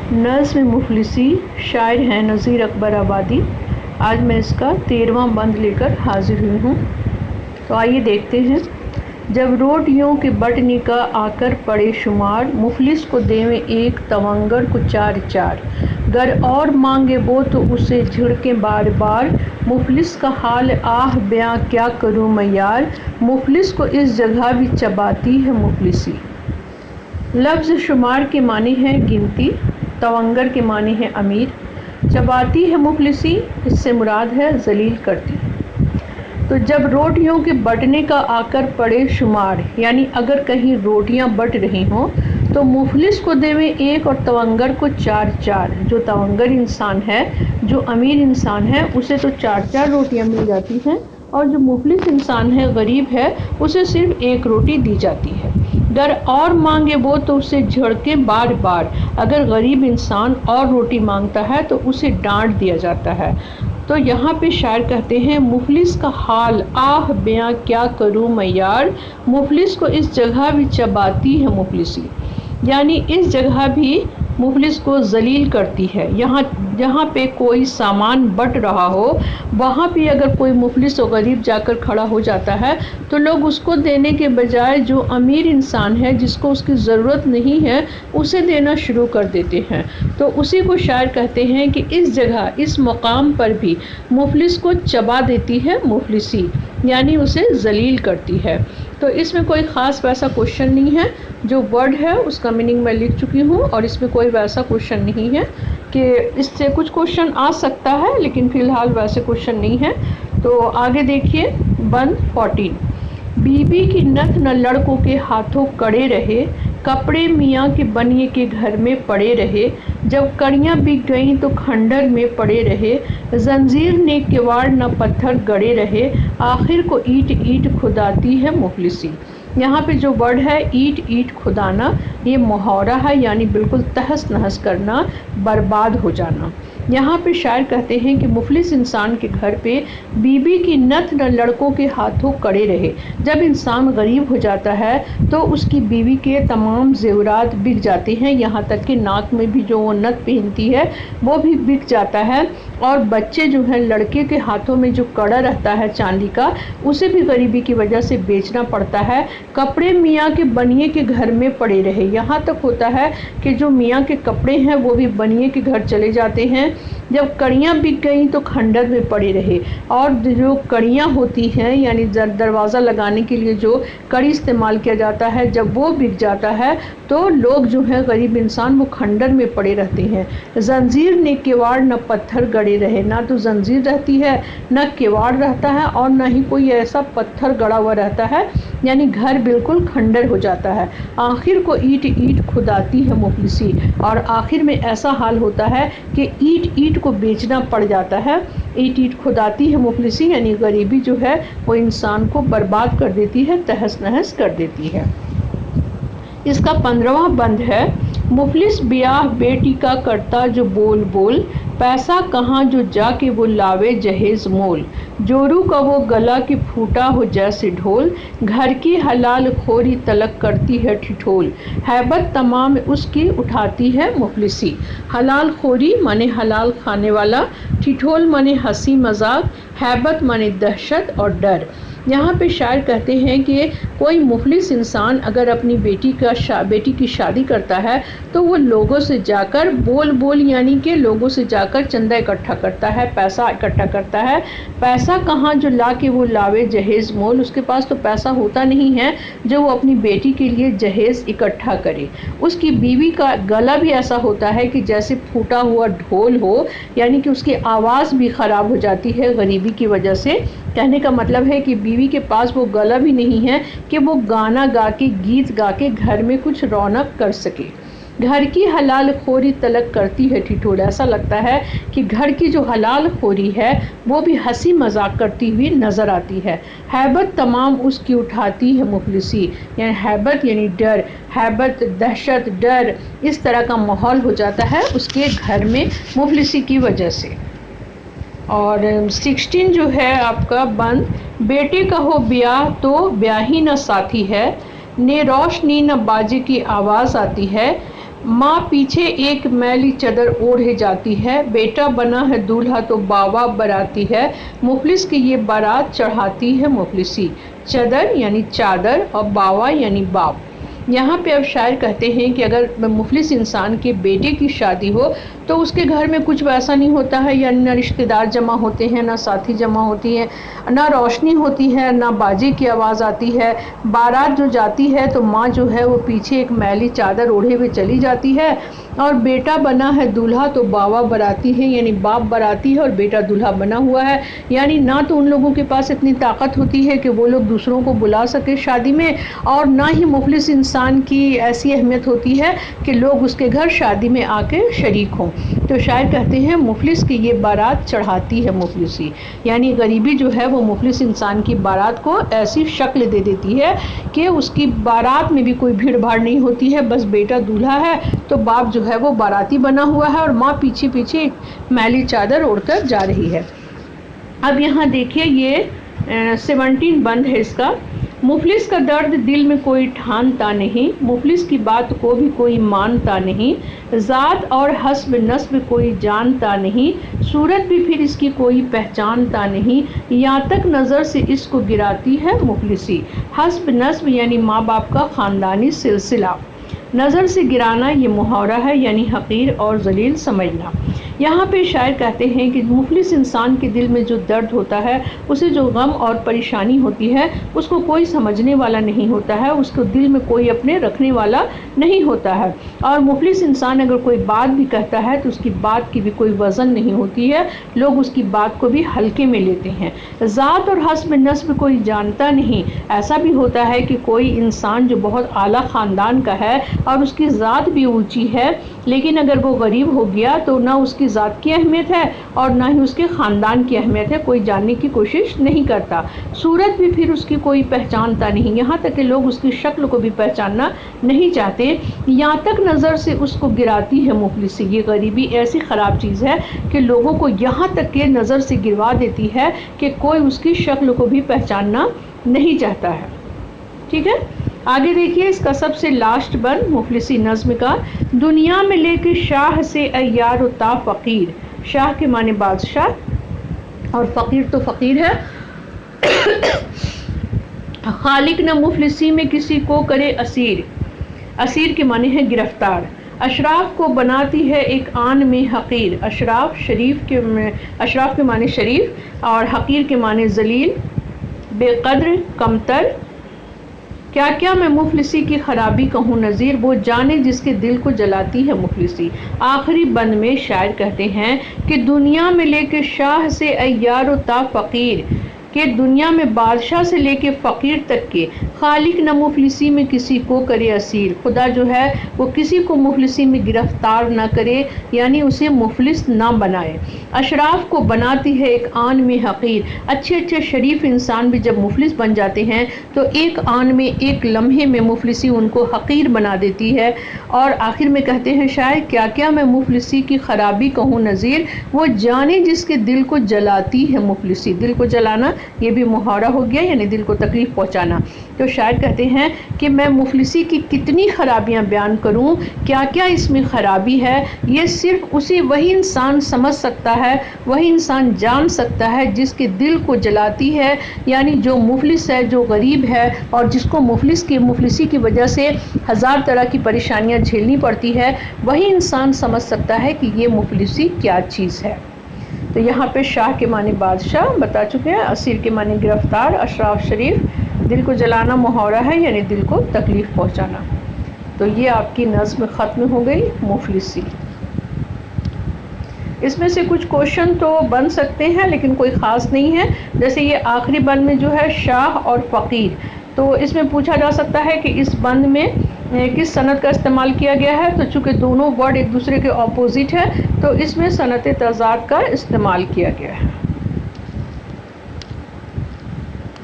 नज़्म मुफलिसी, शायर हैं नज़ीर अकबर आबादी। आज मैं इसका 13वां बंद लेकर हाजिर हुई हूँ। तो आइए देखते हैं। जब रोटियों के बटने का आकर पड़े शुमार, मुफलिस को देवें एक तवंगर को चार चार। गर और मांगे वो तो उसे झिड़के बार बार, मुफलिस का हाल आह बयां क्या करूँ मैं यार, मुफलिस को इस जगह भी चबाती है मुफलिसी। लफ्ज़ शुमार के माने हैं गिनती, तवंगर के माने हैं अमीर, चबाती है मुफलिसी, इससे मुराद है जलील करती। तो जब रोटियों के बटने का आकर पड़े शुमार, यानी अगर कहीं रोटियां बट रही हों तो मुफलिस को देवें एक और तवंगर को चार चार। जो तवंगर इंसान है, जो अमीर इंसान है, उसे तो चार चार रोटियां मिल जाती हैं, और जो मुफलिस इंसान है, गरीब है, उसे सिर्फ एक रोटी दी जाती है। गर और मांगे वो तो उसे झड़के बार बार। अगर गरीब इंसान और रोटी मांगता है तो उसे डांट दिया जाता है। तो यहाँ पे शायर कहते हैं, मुफलिस का हाल आह बयां क्या करूँ मैं यार, मुफलिस को इस जगह भी चबाती है मुफलिसी, यानी इस जगह भी मुफलिस को जलील करती है। जहाँ पे कोई सामान बट रहा हो, वहाँ पे अगर कोई मुफलिस और गरीब जाकर खड़ा हो जाता है तो लोग उसको देने के बजाय जो अमीर इंसान है, जिसको उसकी ज़रूरत नहीं है, उसे देना शुरू कर देते हैं। तो उसी को शायर कहते हैं कि इस जगह, इस मकाम पर भी मुफलिस को चबा देती है मुफलिसी, यानी उसे जलील करती है। तो इसमें कोई ख़ास वैसा क्वेश्चन नहीं है। जो वर्ड है उसका मीनिंग मैं लिख चुकी हूँ, और इसमें कोई वैसा क्वेश्चन नहीं है कि इससे कुछ क्वेश्चन आ सकता है, लेकिन फ़िलहाल वैसे क्वेश्चन नहीं है। तो आगे देखिए बंद 14। बीबी की नथ न लड़कों के हाथों कड़े रहे, कपड़े मियाँ के बनिए के घर में पड़े रहे, जब कड़ियाँ बिक गईं तो खंडर में पड़े रहे, जंजीर ने किवाड़ न पत्थर गड़े रहे, आखिर को ईंट ईंट खुदाती है मुफलिसी। यहाँ पे जो वर्ड है ईंट ईंट खुदाना, ये मुहावरा है, यानी बिल्कुल तहस नहस करना, बर्बाद हो जाना। यहाँ पे शायर कहते हैं कि मुफलिस इंसान के घर पे बीबी की नथ न लड़कों के हाथों कड़े रहे। जब इंसान गरीब हो जाता है तो उसकी बीवी के तमाम ज़ेवरात बिक जाते हैं, यहाँ तक कि नाक में भी जो वो नथ पहनती है वो भी बिक जाता है, और बच्चे जो हैं, लड़के के हाथों में जो कड़ा रहता है चांदी का, उसे भी गरीबी की वजह से बेचना पड़ता है। कपड़े मियाँ के बनिए के घर में पड़े रहे, यहाँ तक होता है कि जो मियाँ के कपड़े हैं वो भी बनिए के घर चले जाते हैं। जब कड़ियाँ बिक गईं तो खंडर में पड़े रहे, और जो कड़ियाँ होती हैं, यानी दरवाज़ा लगाने के लिए जो कड़ी इस्तेमाल किया जाता है, जब वो बिक जाता है तो लोग जो है, गरीब इंसान, वो खंडर में पड़े रहते हैं। जंजीर ने किवाड़ न पत्थर गड़े रहे, ना तो जंजीर रहती है, न किवाड़ रहता है, और न ही कोई ऐसा पत्थर गड़ा हुआ रहता है, यानी घर बिल्कुल खंडर हो जाता है। आखिर को ईंट ईंट खुदाती है मुफलिसी, और आखिर में ऐसा हाल होता है कि ईंट ईंट को बेचना पड़ जाता है। ईंट ईंट खुदाती है मुफलिसी, यानी गरीबी जो है वो इंसान को बर्बाद कर देती है, तहस नहस कर देती है। इसका 15वां बंद है, मुफलिस ब्याह बेटी का करता जो बोल बोल, पैसा कहाँ जो जाके वो लावे जहेज मोल, जोरू का वो गला कि फूटा हो जैसे ढोल, घर की हलाल खोरी तलक करती है ठिठोल, हैबत तमाम उसकी उठाती है मुफलिसी। हलाल खोरी माने हलाल खाने वाला, ठिठोल माने हंसी मजाक, हैबत माने दहशत और डर। यहाँ पे शायर कहते हैं कि कोई मुफलिस इंसान अगर अपनी बेटी की शादी करता है तो वो लोगों से जाकर बोल यानी कि लोगों से जाकर चंदा इकट्ठा करता है, पैसा इकट्ठा करता है। पैसा कहाँ जो ला के वो लावे जहेज मोल, उसके पास तो पैसा होता नहीं है जो वो अपनी बेटी के लिए जहेज इकट्ठा करे। उसकी बीवी का गला भी ऐसा होता है कि जैसे फूटा हुआ ढोल हो, यानी कि उसकी आवाज़ भी ख़राब हो जाती है गरीबी की वजह से। कहने का मतलब है कि बीवी के पास वो गला भी नहीं है कि वो गाना गा के, गीत गा के घर में कुछ रौनक कर सके। घर की हलाल खोरी तलक करती है ठिठोल, ऐसा लगता है कि घर की जो हलाल खोरी है वो भी हंसी मजाक करती हुई नज़र आती है। हैबत तमाम उसकी उठाती है मुफलिसी, यानी हैबत यानी डर, हैबत दहशत डर, इस तरह का माहौल हो जाता है उसके घर में मुफलिसी की वजह से। और 16 जो है आपका बंद, बेटे का हो ब्याह तो ब्याही न साथी है, ने रोशनी न बाजे की आवाज़ आती है, माँ पीछे एक मैली चदर ओढ़े जाती है, बेटा बना है दूल्हा तो बाबा बराती है, मुफलिस की ये बारात चढ़ाती है मुफलिसी। चदर यानी चादर और बावा यानी बाप। यहाँ पे अब शायर कहते हैं कि अगर मुफलिस इंसान के बेटे की शादी हो तो उसके घर में कुछ वैसा नहीं होता है, यानी ना रिश्तेदार जमा होते हैं, ना साथी जमा होती है, ना रोशनी होती है, ना बाजे की आवाज़ आती है। बारात जो जाती है तो माँ जो है वो पीछे एक मैली चादर ओढ़े हुए चली जाती है, और बेटा बना है दूल्हा तो बावा बराती है, यानी बाप बराती है और बेटा दूल्हा बना हुआ है। यानी ना तो उन लोगों के पास इतनी ताकत होती है कि वो लोग दूसरों को बुला सके शादी में, और ना ही मुफलिस इंसान की ऐसी अहमियत होती है कि लोग उसके घर शादी में आके शरीक हों। तो शायर कहते हैं मुफलिस की ये बारात चढ़ाती है मुफलिसी, यानी गरीबी जो है वो मुफलिस इंसान की बारात को ऐसी शक्ल दे देती है कि उसकी बारात में भी कोई भीड़ भाड़ नहीं होती है, बस बेटा दूल्हा है तो बाप जो है वो बाराती बना हुआ है और माँ पीछे पीछे मैली चादर ओढ़कर जा रही है। अब यहाँ देखिए ये 17 बंद है इसका। मुफलिस का दर्द दिल में कोई ठानता नहीं, मुफलिस की बात को भी कोई मानता नहीं, ज़ात और हस्ब नस्ब कोई जानता नहीं, सूरत भी फिर इसकी कोई पहचानता नहीं, यहाँ तक नज़र से इसको गिराती है मुफलिसी। हस्ब नस्ब यानी माँ बाप का ख़ानदानी सिलसिला, नज़र से गिराना ये मुहावरा है, यानी हकीर और जलील समझना। यहाँ पे शायर कहते हैं कि मुफलिस इंसान के दिल में जो दर्द होता है, उसे जो गम और परेशानी होती है, उसको कोई समझने वाला नहीं होता है, उसको दिल में कोई अपने रखने वाला नहीं होता है। और मुफलिस इंसान अगर कोई बात भी कहता है तो उसकी बात की भी कोई वज़न नहीं होती है, लोग उसकी बात को भी हल्के में लेते हैं। ज़ात और हस्ब नस्ब कोई जानता नहीं, ऐसा भी होता है कि कोई इंसान जो बहुत आला ख़ानदान का है और उसकी ज़ात भी ऊंची है, लेकिन अगर वो गरीब हो गया तो ना उसकी ज़ात की अहमियत है और ना ही उसके ख़ानदान की अहमियत है, कोई जानने की कोशिश नहीं करता। सूरत भी फिर उसकी कोई पहचानता नहीं, यहाँ तक कि लोग उसकी शक्ल को भी पहचानना नहीं चाहते। यहाँ तक नज़र से उसको गिराती है मुफलिसी। ये गरीबी ऐसी ख़राब चीज़ है कि लोगों को यहाँ तक के नज़र से गिरवा देती है कि कोई उसकी शक्ल को भी पहचानना नहीं चाहता है। ठीक है, आगे देखिए इसका सबसे लास्ट बंद मुफलिसी नज़्म का। दुनिया में लेके शाह से अय्यार ता फ़कीर, शाह के माने बादशाह और फ़कीर तो फ़कीर है। खालिक न मुफलिसी में किसी को करे असीर, असीर के माने है गिरफ्तार। अशराफ को बनाती है एक आन में हकीर, अशराफ अशराफ के माने शरीफ और हकीर के माने जलील, बेकद्र कमतर। क्या क्या मैं मुफलिसी की खराबी कहूँ नज़ीर, वो जाने जिसके दिल को जलाती है मुफलिसी। आखिरी बंद में शायर कहते हैं कि दुनिया में लेके शाह से अय्यार ता फ़कीर, कि दुनिया में बादशाह से लेके फ़कीर तक के, खालिक न मुफलिसी में किसी को करे असीर, खुदा जो है वो किसी को मुफलिसी में गिरफ्तार ना करे, यानी उसे मुफलिस ना बनाए। अशराफ को बनाती है एक आन में हकीर, अच्छे अच्छे शरीफ इंसान भी जब मुफलिस बन जाते हैं तो एक आन में एक लम्हे में मुफलिसी उनको हकीर बना देती है। और आखिर में कहते हैं शायद क्या क्या मैं मुफलिसी की खराबी कहूँ नज़ीर, वो जाने जिसके दिल को जलाती है मुफलिसी। दिल को जलाना ये भी मुहावरा हो गया, यानी दिल को तकलीफ पहुंचाना। तो शायर कहते हैं कि मैं मुफलिसी की कितनी खराबियां बयान करूं, क्या क्या इसमें खराबी है, ये सिर्फ वही इंसान समझ सकता है, वही इंसान जान सकता है जिसके दिल को जलाती है, यानी जो मुफलिस है, जो गरीब है और जिसको मुफलिसी की वजह से हज़ार तरह की परेशानियां झेलनी पड़ती है, वही इंसान समझ सकता है कि ये मुफलिसी क्या चीज़ है। तो यहाँ पे शाह के माने बादशाह बता चुके हैं, असीर के माने गिरफ्तार, अशराफ शरीफ, दिल को जलाना मुहावरा है, यानी दिल को तकलीफ़ पहुँचाना। तो ये आपकी नज़्म ख़त्म हो गई मुफलिसी। इसमें से कुछ क्वेश्चन तो बन सकते हैं लेकिन कोई ख़ास नहीं है। जैसे ये आखिरी बंद में जो है शाह और फ़कीर, तो इसमें पूछा जा सकता है कि इस बंद में किस सनद का इस्तेमाल किया गया है। तो चूँकि दोनों वर्ड एक दूसरे के ऑपोजिट है तो इसमें सनत तज़ाद का इस्तेमाल किया गया है।